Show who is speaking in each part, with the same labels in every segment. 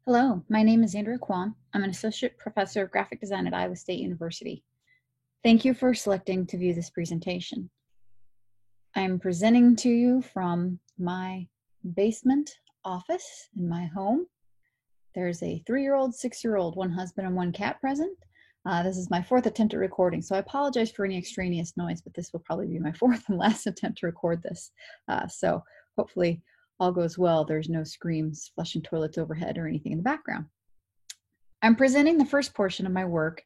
Speaker 1: Hello, my name is Andrea Kwan. I'm an associate professor of graphic design at Iowa State University. Thank you for selecting to view this presentation. I'm presenting to you from my basement office in my home. There's a 3-year-old, 6-year-old, one husband and one cat present. This is my fourth attempt at recording, so I apologize for any extraneous noise, but this will probably be my fourth and last attempt to record this. So hopefully all goes well. There's no screams, flushing toilets overhead, or anything in the background. I'm presenting the first portion of my work,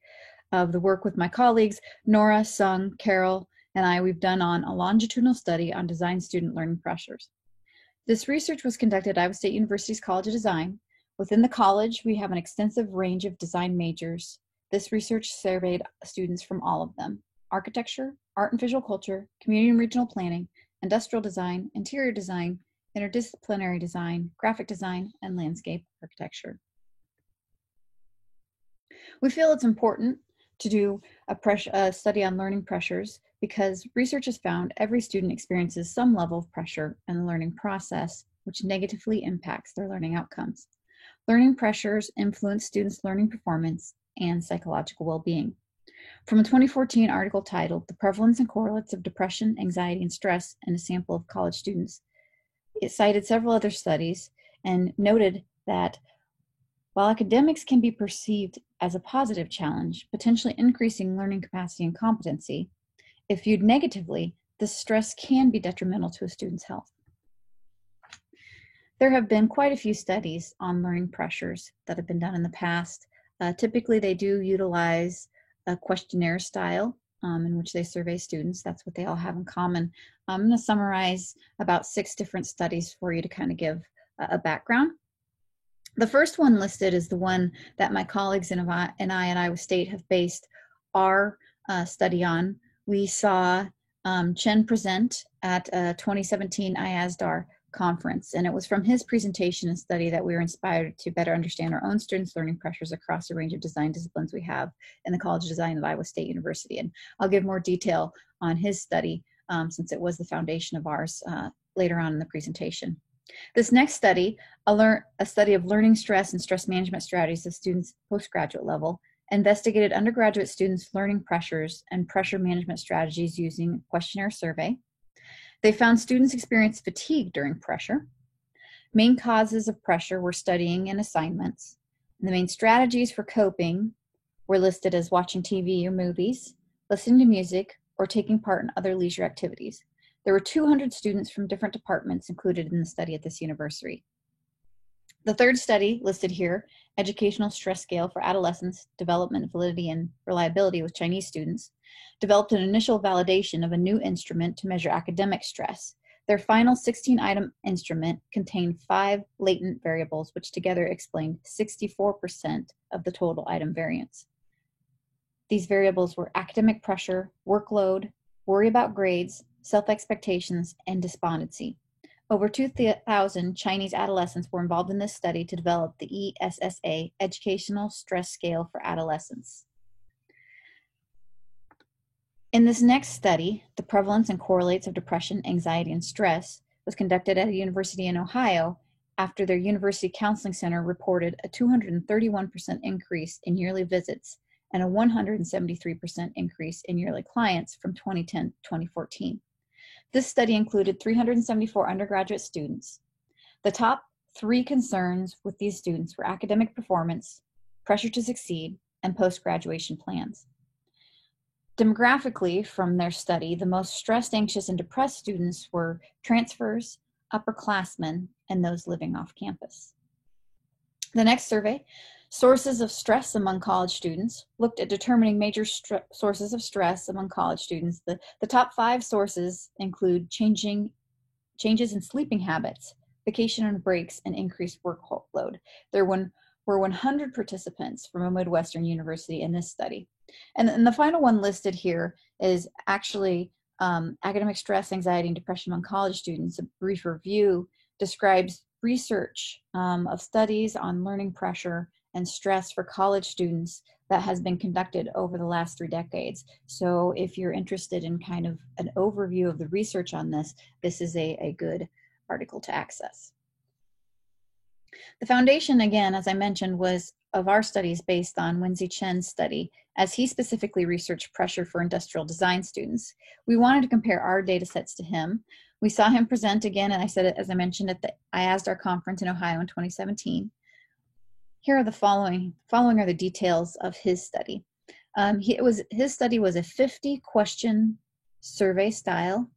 Speaker 1: of the work with my colleagues, Nora, Sung, Carol, and I, we've done on a longitudinal study on design student learning pressures. This research was conducted at Iowa State University's College of Design. Within the college, we have an extensive range of design majors. This research surveyed students from all of them: architecture, art and visual culture, community and regional planning, industrial design, interior design, interdisciplinary design, graphic design, and landscape architecture. We feel it's important to do a study on learning pressures because research has found every student experiences some level of pressure in the learning process, which negatively impacts their learning outcomes. Learning pressures influence students' learning performance and psychological well-being. From a 2014 article titled "The Prevalence and Correlates of Depression, Anxiety, and Stress in a Sample of College Students," it cited several other studies and noted that while academics can be perceived as a positive challenge, potentially increasing learning capacity and competency, if viewed negatively, this stress can be detrimental to a student's health. There have been quite a few studies on learning pressures that have been done in the past. Typically, they do utilize a questionnaire style in which they survey students. That's what they all have in common. I'm going to summarize about 6 different studies for you to kind of give a background. The first one listed is the one that my colleagues and I at Iowa State have based our study on. We saw Chen present at a 2017 IASDAR conference, and it was from his presentation and study that we were inspired to better understand our own students' learning pressures across a range of design disciplines we have in the College of Design at Iowa State University. And I'll give more detail on his study since it was the foundation of ours later on in the presentation. This next study, a study of learning stress and stress management strategies of students postgraduate level, investigated undergraduate students' learning pressures and pressure management strategies using a questionnaire survey. They found students experienced fatigue during pressure. Main causes of pressure were studying and assignments. And the main strategies for coping were listed as watching TV or movies, listening to music, or taking part in other leisure activities. There were 200 students from different departments included in the study at this university. The third study listed here, Educational Stress Scale for Adolescents, Development, Validity, and Reliability with Chinese Students, developed an initial validation of a new instrument to measure academic stress. Their final 16-item instrument contained 5 latent variables, which together explained 64% of the total item variance. These variables were academic pressure, workload, worry about grades, self-expectations, and despondency. Over 2,000 Chinese adolescents were involved in this study to develop the ESSA, Educational Stress Scale for Adolescents. In this next study, the prevalence and correlates of depression, anxiety, and stress was conducted at a university in Ohio after their university counseling center reported a 231% increase in yearly visits and a 173% increase in yearly clients from 2010 to 2014. This study included 374 undergraduate students. The top 3 concerns with these students were academic performance, pressure to succeed, and post-graduation plans. Demographically, from their study, the most stressed, anxious, and depressed students were transfers, upperclassmen, and those living off campus. The next survey, Sources of Stress Among College Students, looked at determining major sources of stress among college students. The top 5 sources include changes in sleeping habits, vacation and breaks, and increased workload. There were 100 participants from a Midwestern university in this study. And the final one listed here is actually academic stress, anxiety, and depression among college students. A brief review describes research of studies on learning pressure and stress for college students that has been conducted over the last 3 decades. So if you're interested in kind of an overview of the research on this, this is a good article to access. The foundation, again, as I mentioned, was of our studies based on Wenzi Chen's study, as he specifically researched pressure for industrial design students. We wanted to compare our data sets to him. We saw him present again, and I said it, as I mentioned, at the IASDAR conference in Ohio in 2017. Here are the following are the details of his study. His study was a 50-question survey style.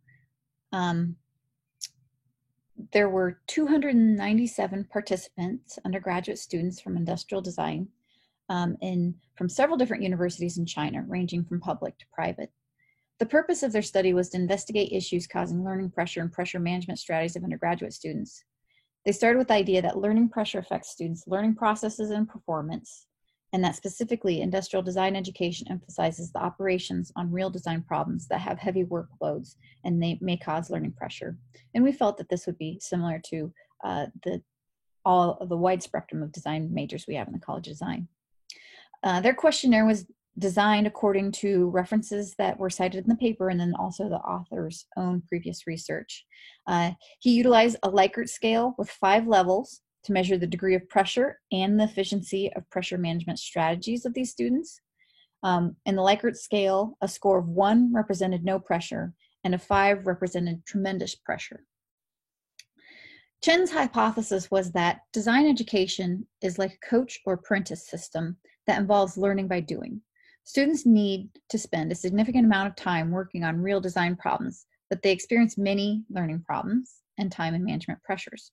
Speaker 1: There were 297 participants, undergraduate students from industrial design, from several different universities in China, ranging from public to private. The purpose of their study was to investigate issues causing learning pressure and pressure management strategies of undergraduate students. They started with the idea that learning pressure affects students' learning processes and performance, and that specifically industrial design education emphasizes the operations on real design problems that have heavy workloads and they may cause learning pressure. And we felt that this would be similar to all of the wide spectrum of design majors we have in the College of Design. Their questionnaire was designed according to references that were cited in the paper and then also the author's own previous research. He utilized a Likert scale with 5 levels to measure the degree of pressure and the efficiency of pressure management strategies of these students. In the Likert scale, a score of 1 represented no pressure and a 5 represented tremendous pressure. Chen's hypothesis was that design education is like a coach or apprentice system that involves learning by doing. Students need to spend a significant amount of time working on real design problems, but they experience many learning problems and time and management pressures.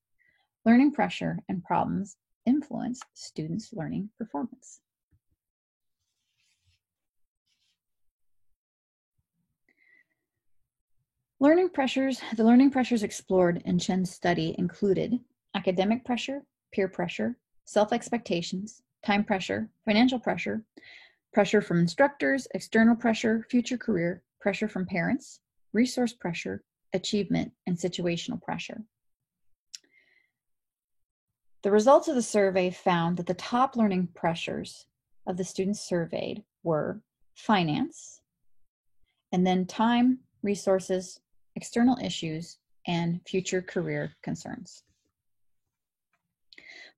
Speaker 1: Learning pressure and problems influence students' learning performance. The learning pressures explored in Chen's study included academic pressure, peer pressure, self-expectations, time pressure, financial pressure, pressure from instructors, external pressure, future career, pressure from parents, resource pressure, achievement, and situational pressure. The results of the survey found that the top learning pressures of the students surveyed were finance, and then time, resources, external issues, and future career concerns.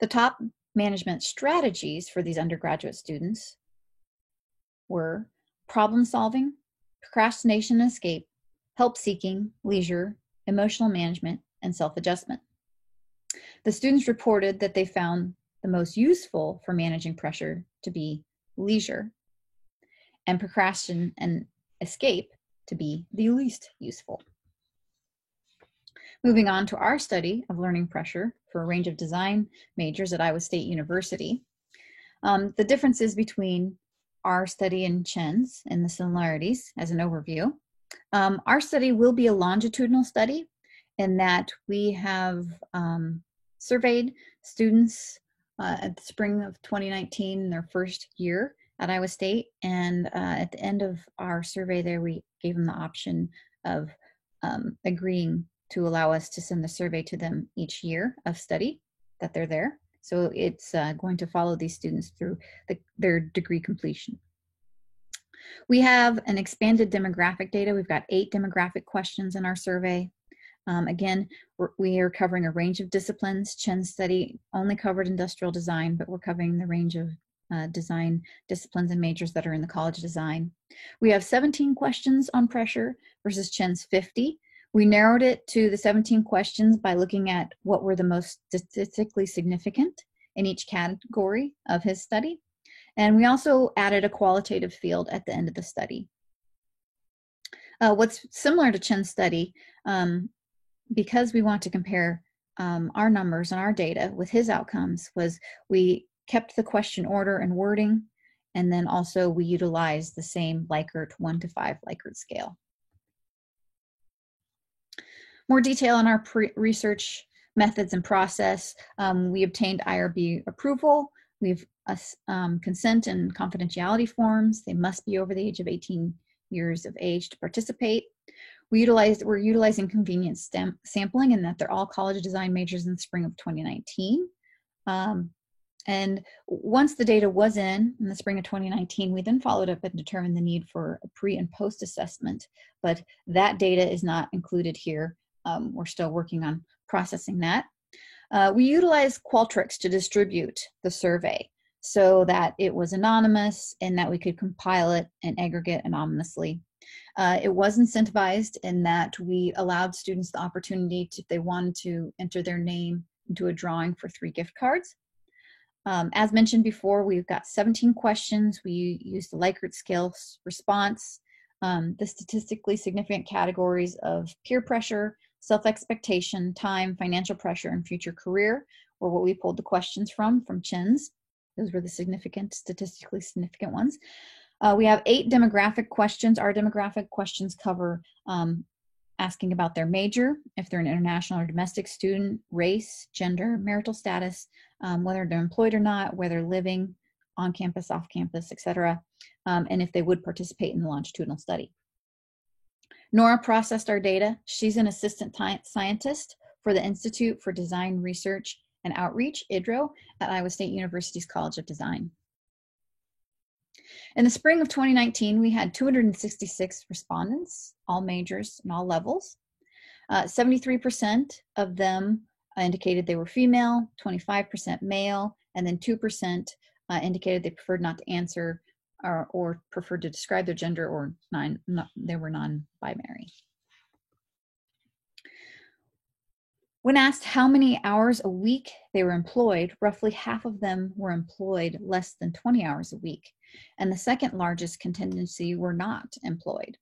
Speaker 1: The top management strategies for these undergraduate students were problem solving, procrastination and escape, help seeking, leisure, emotional management, and self-adjustment. The students reported that they found the most useful for managing pressure to be leisure, and procrastination and escape to be the least useful. Moving on to our study of learning pressure for a range of design majors at Iowa State University. The differences between our study and Chen's and the similarities as an overview. Our study will be a longitudinal study in that we have surveyed students at the spring of 2019 in their first year at Iowa State, and at the end of our survey there we gave them the option of agreeing to allow us to send the survey to them each year of study that they're there. So it's going to follow these students through their degree completion. We have an expanded demographic data. We've got 8 demographic questions in our survey. Again, we are covering a range of disciplines. Chen's study only covered industrial design, but we're covering the range of design disciplines and majors that are in the College of Design. We have 17 questions on pressure versus Chen's 50. We narrowed it to the 17 questions by looking at what were the most statistically significant in each category of his study. And we also added a qualitative field at the end of the study. What's similar to Chen's study, because we want to compare our numbers and our data with his outcomes, was we kept the question order and wording, and then also we utilized the same Likert 1 to 5 Likert scale. More detail on our research methods and process. We obtained IRB approval. We've consent and confidentiality forms. They must be over the age of 18 years of age to participate. We're utilizing convenience sampling, and that they're all College of Design majors in the spring of 2019. And once the data was in the spring of 2019, we then followed up and determined the need for a pre and post assessment, but that data is not included here. We're still working on processing that. We utilized Qualtrics to distribute the survey so that it was anonymous and that we could compile it and aggregate anonymously. It was incentivized in that we allowed students the opportunity to, if they wanted to, enter their name into a drawing for 3 gift cards. As mentioned before, we've got 17 questions. We used the Likert scale response, the statistically significant categories of peer pressure, self-expectation, time, financial pressure, and future career were what we pulled the questions from CHINS. Those were the statistically significant ones. We have 8 demographic questions. Our demographic questions cover asking about their major, if they're an international or domestic student, race, gender, marital status, whether they're employed or not, whether they're living on campus, off campus, etc., and if they would participate in the longitudinal study. Nora processed our data. She's an assistant scientist for the Institute for Design Research and Outreach, IDRO, at Iowa State University's College of Design. In the spring of 2019, we had 266 respondents, all majors and all levels. 73% of them indicated they were female, 25% male, and then 2% indicated they preferred not to answer or preferred to describe their gender, or they were non-binary. When asked how many hours a week they were employed, roughly half of them were employed less than 20 hours a week, and the second largest contingency were not employed.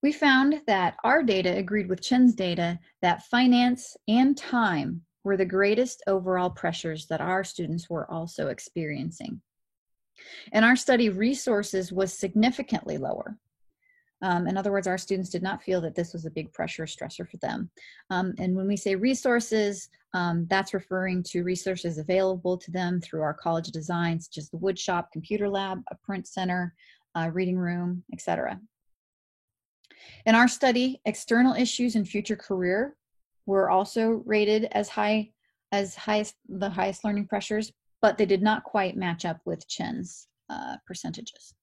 Speaker 1: We found that our data agreed with CHIN's data that finance and time were the greatest overall pressures that our students were also experiencing. In our study, resources was significantly lower. In other words, our students did not feel that this was a big pressure or stressor for them. And when we say resources, that's referring to resources available to them through our College of Design, such as the wood shop, computer lab, a print center, reading room, etc. In our study, external issues and future career were also rated as the highest learning pressures, but they did not quite match up with CHIN's percentages.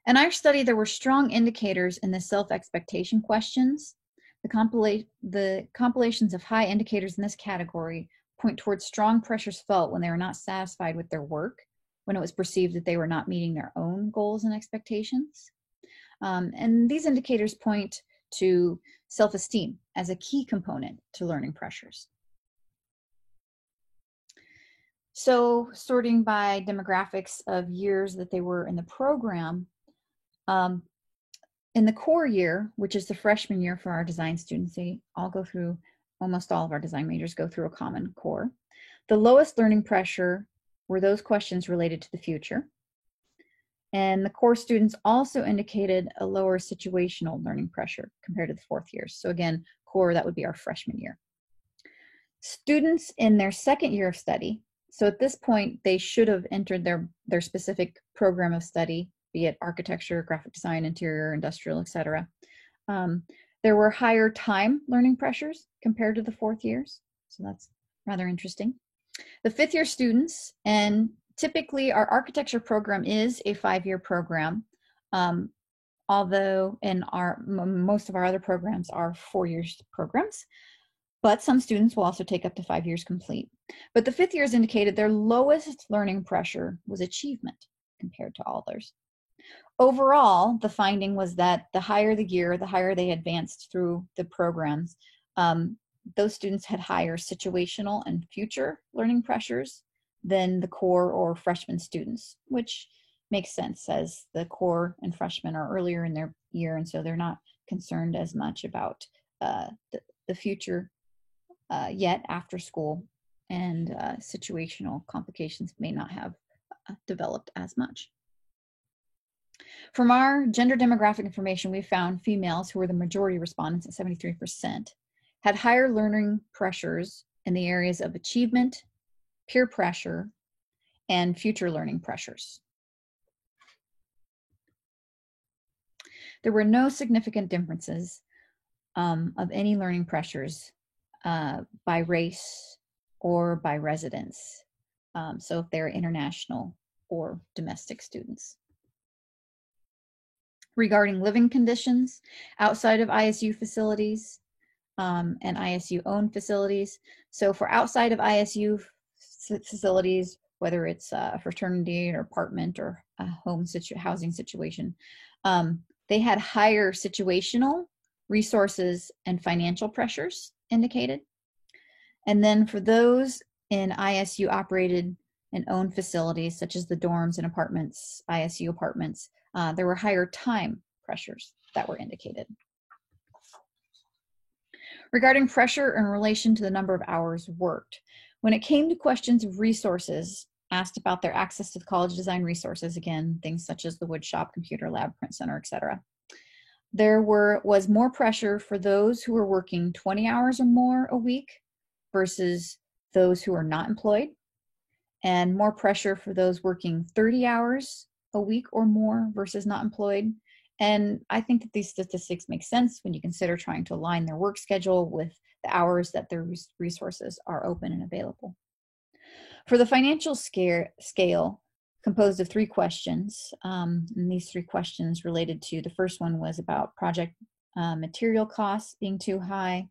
Speaker 1: In our study, there were strong indicators in the self-expectation questions. The compilations of high indicators in this category point towards strong pressures felt when they were not satisfied with their work, when it was perceived that they were not meeting their own goals and expectations. And these indicators point to self-esteem as a key component to learning pressures. So, sorting by demographics of years that they were in the program, in the core year, which is the freshman year for our design students, they all go through, almost all of our design majors go through a common core. The lowest learning pressure were those questions related to the future. And the core students also indicated a lower situational learning pressure compared to the 4th years. So again, core, that would be our freshman year. Students in their 2nd year of study, so at this point, they should have entered their specific program of study, be it architecture, graphic design, interior, industrial, etc. There were higher time learning pressures compared to the 4th years. So that's rather interesting. The 5th year students, and typically our architecture program is a 5-year program, although in most of our other programs are 4 years programs, but some students will also take up to 5 years complete. But the 5th years indicated their lowest learning pressure was achievement compared to all others. Overall, the finding was that the higher the year, the higher they advanced through the programs, those students had higher situational and future learning pressures than the core or freshman students, which makes sense as the core and freshmen are earlier in their year, and so they're not concerned as much about the future yet after school, and situational complications may not have developed as much. From our gender demographic information, we found females, who were the majority respondents at 73%, had higher learning pressures in the areas of achievement, peer pressure, and future learning pressures. There were no significant differences of any learning pressures by race or by residence. So if they're international or domestic students. Regarding living conditions outside of ISU facilities, and ISU-owned facilities. So for outside of ISU facilities, whether it's a fraternity or apartment or a home housing situation, they had higher situational, resources, and financial pressures indicated. And then for those in ISU operated and owned facilities, such as the dorms and apartments, ISU apartments, there were higher time pressures that were indicated. Regarding pressure in relation to the number of hours worked, when it came to questions of resources asked about their access to the college design resources, again, things such as the wood shop, computer lab, print center, etc., there was more pressure for those who were working 20 hours or more a week versus those who are not employed, and more pressure for those working 30 hours a week or more versus not employed. And I think that these statistics make sense when you consider trying to align their work schedule with the hours that their resources are open and available. For the financial scale, composed of 3 questions, and these 3 questions related to, the first one was about project material costs being too high.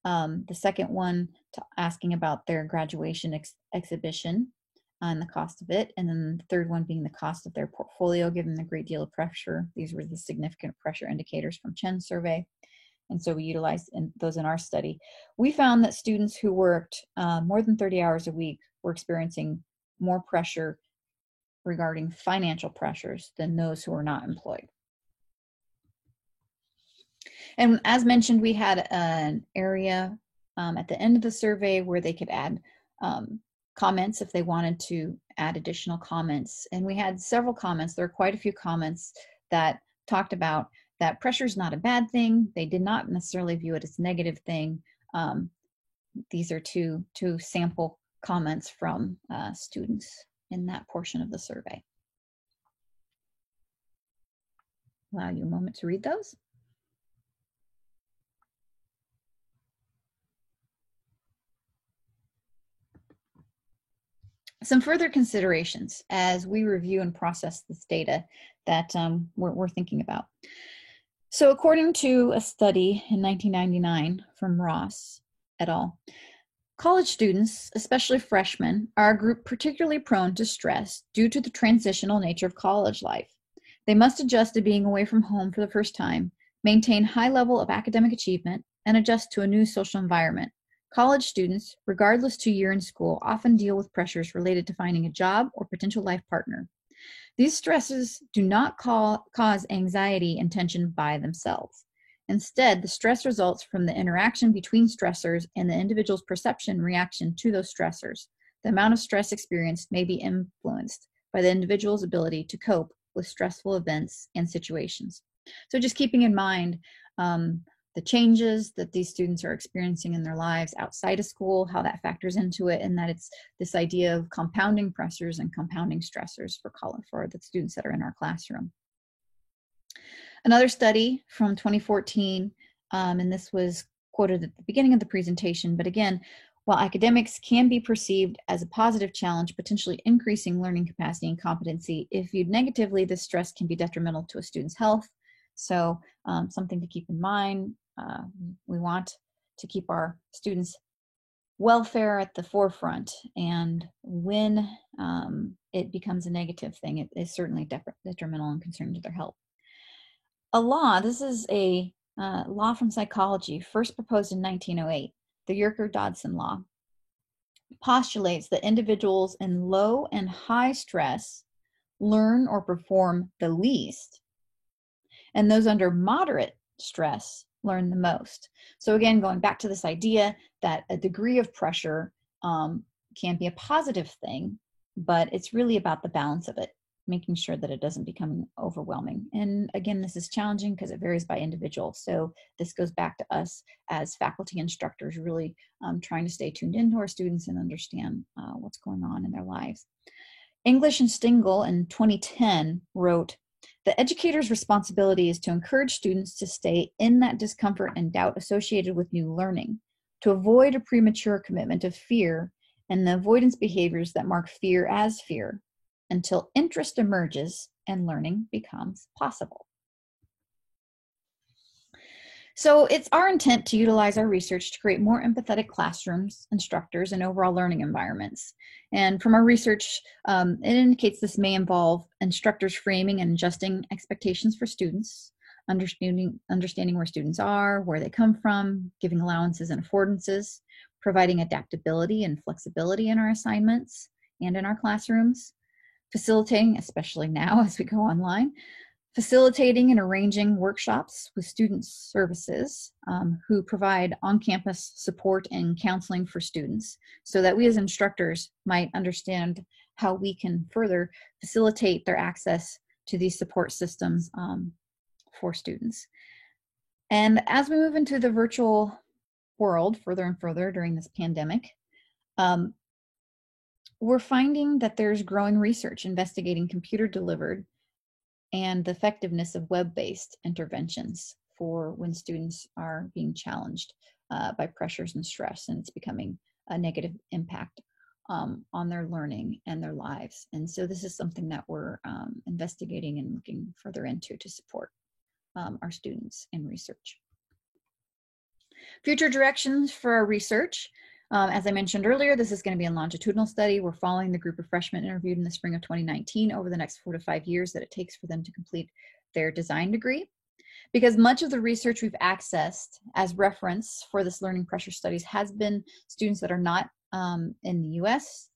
Speaker 1: The second one asking about their graduation exhibition and the cost of it. And then the third one being the cost of their portfolio, given the great deal of pressure. These were the significant pressure indicators from Chen's survey. And so we utilized those in our study. We found that students who worked more than 30 hours a week were experiencing more pressure regarding financial pressures than those who were not employed. And as mentioned, we had an area at the end of the survey where they could add comments if they wanted to add additional comments. And we had several comments. There are quite a few comments that talked about that pressure is not a bad thing. They did not necessarily view it as a negative thing. These are two sample comments from students in that portion of the survey. Allow you a moment to read those. Some further considerations as we review and process this data that we're thinking about. So according to a study in 1999 from Ross et al., college students, especially freshmen, are a group particularly prone to stress due to the transitional nature of college life. They must adjust to being away from home for the first time, maintain high level of academic achievement, and adjust to a new social environment. College students, regardless to year in school, often deal with pressures related to finding a job or potential life partner. These stresses do not cause anxiety and tension by themselves. Instead, the stress results from the interaction between stressors and the individual's perception reaction to those stressors. The amount of stress experienced may be influenced by the individual's ability to cope with stressful events and situations. So just keeping in mind the changes that these students are experiencing in their lives outside of school, how that factors into it, and that it's this idea of compounding pressures and compounding stressors for the students that are in our classroom. Another study from 2014, and this was quoted at the beginning of the presentation, but again, while academics can be perceived as a positive challenge, potentially increasing learning capacity and competency, if viewed negatively, this stress can be detrimental to a student's health. So something to keep in mind. We want to keep our students' welfare at the forefront, and when it becomes a negative thing, it is certainly detrimental and concerning to their health. A law, this is a law from psychology, first proposed in 1908, the Yerker-Dodson law, postulates that individuals in low and high stress learn or perform the least, and those under moderate stress learn the most. So again, going back to this idea that a degree of pressure can be a positive thing, but it's really about the balance of it, making sure that it doesn't become overwhelming. And again, this is challenging because it varies by individual. So this goes back to us as faculty instructors really trying to stay tuned into our students and understand what's going on in their lives. English and Stengel in 2010 wrote, "The educator's responsibility is to encourage students to stay in that discomfort and doubt associated with new learning, to avoid a premature commitment of fear and the avoidance behaviors that mark fear as fear, until interest emerges and learning becomes possible." So it's our intent to utilize our research to create more empathetic classrooms, instructors, and overall learning environments. And from our research, it indicates this may involve instructors framing and adjusting expectations for students, understanding where students are, where they come from, giving allowances and affordances, providing adaptability and flexibility in our assignments and in our classrooms, facilitating, especially now as we go online, facilitating and arranging workshops with student services who provide on-campus support and counseling for students so that we as instructors might understand how we can further facilitate their access to these support systems for students. And as we move into the virtual world further and further during this pandemic, we're finding that there's growing research investigating computer-delivered and the effectiveness of web-based interventions for when students are being challenged by pressures and stress, and it's becoming a negative impact on their learning and their lives. And so this is something that we're investigating and looking further into to support our students in research. Future directions for our research. As I mentioned earlier, this is going to be a longitudinal study. We're following the group of freshmen interviewed in the spring of 2019 over the next 4 to 5 years that it takes for them to complete their design degree. Because much of the research we've accessed as reference for this learning pressure studies has been students that are not in the US,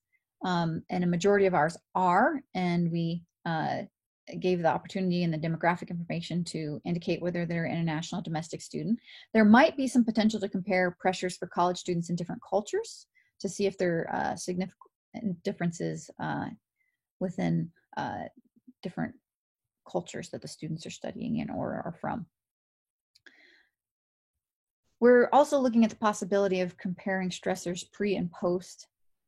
Speaker 1: and a majority of ours are, and we gave the opportunity and the demographic information to indicate whether they're an international domestic student. There might be some potential to compare pressures for college students in different cultures to see if there are significant differences within different cultures that the students are studying in or are from. We're also looking at the possibility of comparing stressors pre and post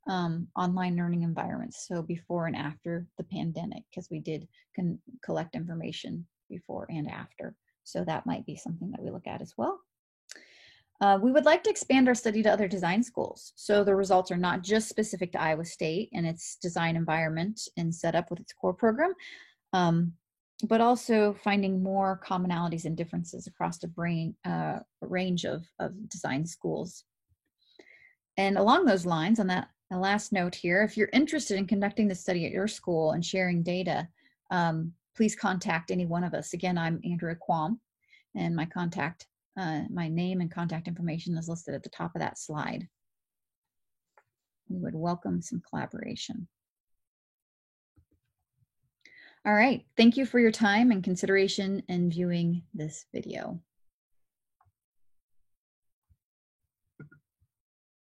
Speaker 1: online learning environments, so before and after the pandemic, because we did collect information before and after. So that might be something that we look at as well. We would like to expand our study to other design schools. So the results are not just specific to Iowa State and its design environment and setup with its core program, but also finding more commonalities and differences across a range of design schools. And along those lines, on that last note here, if you're interested in conducting the study at your school and sharing data, please contact any one of us. Again, I'm Andrea Quam, and my name and contact information is listed at the top of that slide. We would welcome some collaboration. All right, thank you for your time and consideration in viewing this video.